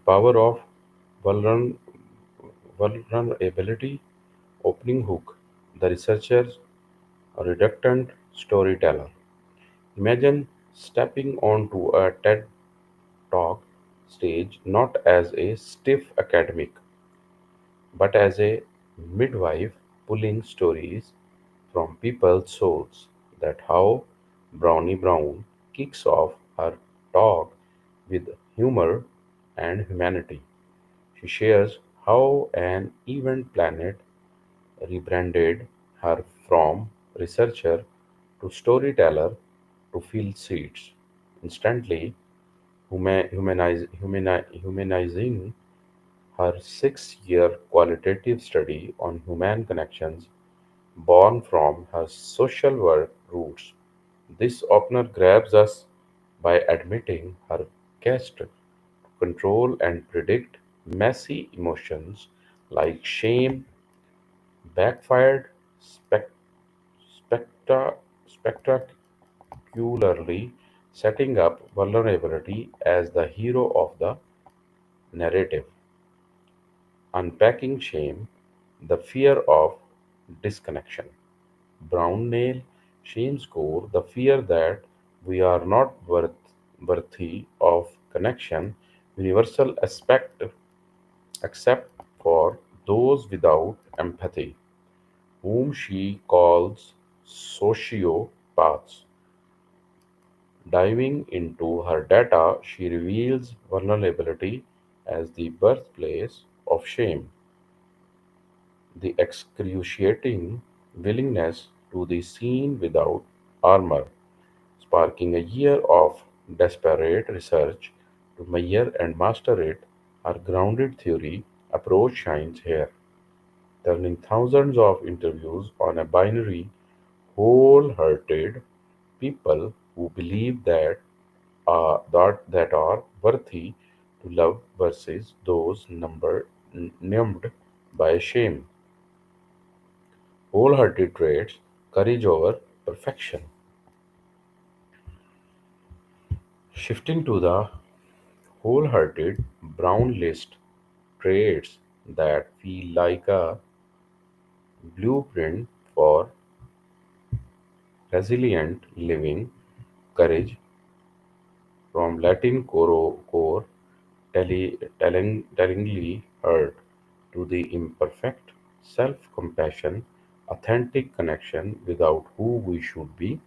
power of vulner- vulnerability, opening hook, the researcher's reluctant storyteller. Imagine stepping onto a TED Talk stage not as a stiff academic, but as a midwife pulling stories from people's souls. That how Brownie Brown kicks off her talk with humor and humanity. She shares how an event planet rebranded her from researcher to storyteller to fill seats, instantly humanizing her 6 year qualitative study on human connections born from her social work roots. This opener grabs us by admitting her quest to control and predict messy emotions like shame backfired spec- specta- spectacularly, setting up vulnerability as the hero of the narrative. Unpacking shame, the fear of disconnection. Brown nail shame's core, the fear that we are not worthy of connection, universal aspect except for those without empathy, whom she calls sociopaths. Diving into her data, she reveals vulnerability as the birthplace of shame, the excruciating willingness to be seen without armor, sparking a year of desperate research to measure and master it. Her grounded theory approach shines here, turning thousands of interviews on a binary, wholehearted people who believe that are worthy to love versus those numbed by shame. Wholehearted traits, courage over perfection. Shifting to the wholehearted brown list traits that feel like a blueprint for resilient living, courage from Latin core, tellingly hurt to the imperfect, self compassion, authentic connection without who we should be,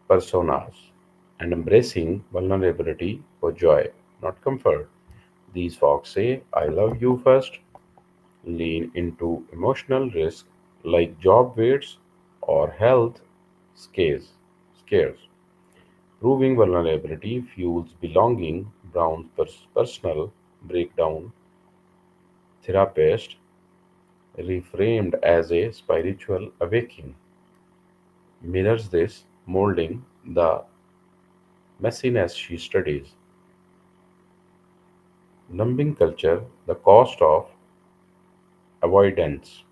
personas, and embracing vulnerability for joy, not comfort. These folks say, I love you first, lean into emotional risk like job waits or health scares. scares. Proving vulnerability fuels belonging. Brown's personal breakdown therapist reframed as a spiritual awakening mirrors this, molding the messiness she studies. Numbing culture, the cost of avoidance.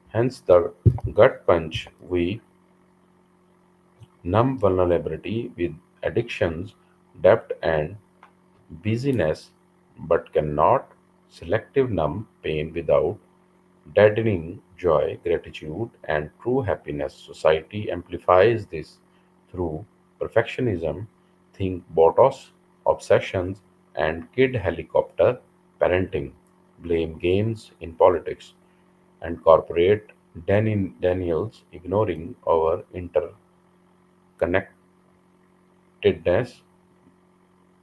Hence, the gut punch we numb vulnerability with addictions, debt, and busyness, but cannot selective numb pain without deadening joy, gratitude, and true happiness. Society amplifies this through perfectionism, think botos, obsessions, and kid helicopter parenting, blame games in politics, and corporate Daniels ignoring our interconnectedness.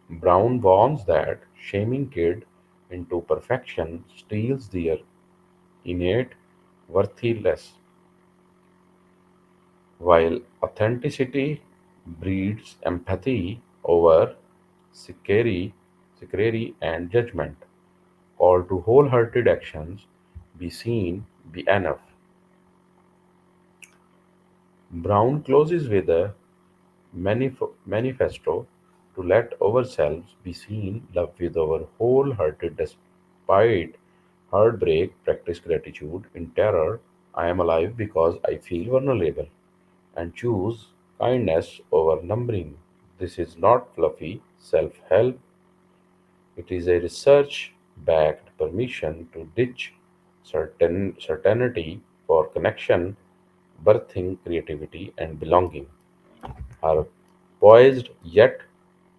Brown warns that shaming kid into perfection steals their innate worthiness, while authenticity breeds empathy over security, security and judgment. Call to wholehearted actions, be seen, be enough. Brown closes with a manifesto to let ourselves be seen, love with our wholehearted despite heartbreak, practice gratitude in terror. I am alive because I feel vulnerable and choose kindness over numbering. This is not fluffy self help, it is a research backed permission to ditch certainty for connection, birthing creativity and belonging. Her poised yet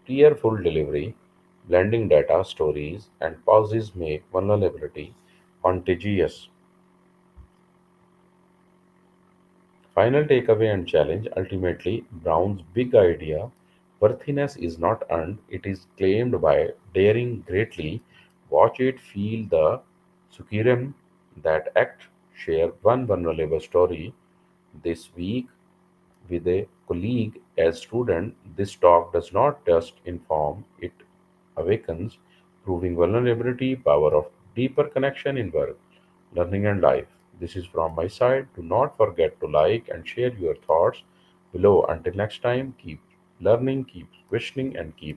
tearful delivery, blending data, stories, and pauses make vulnerability contagious. Final takeaway and challenge ultimately, Brown's big idea worthiness is not earned, it is claimed by daring greatly. Watch it, feel the sukirim that act, share one vulnerable story this week with a colleague as student. This talk does not just inform, it awakens, proving vulnerability, power of deeper connection in work, learning and life. This is from my side. Do not forget to like and share your thoughts below. Until next time, keep learning, keep questioning, and keep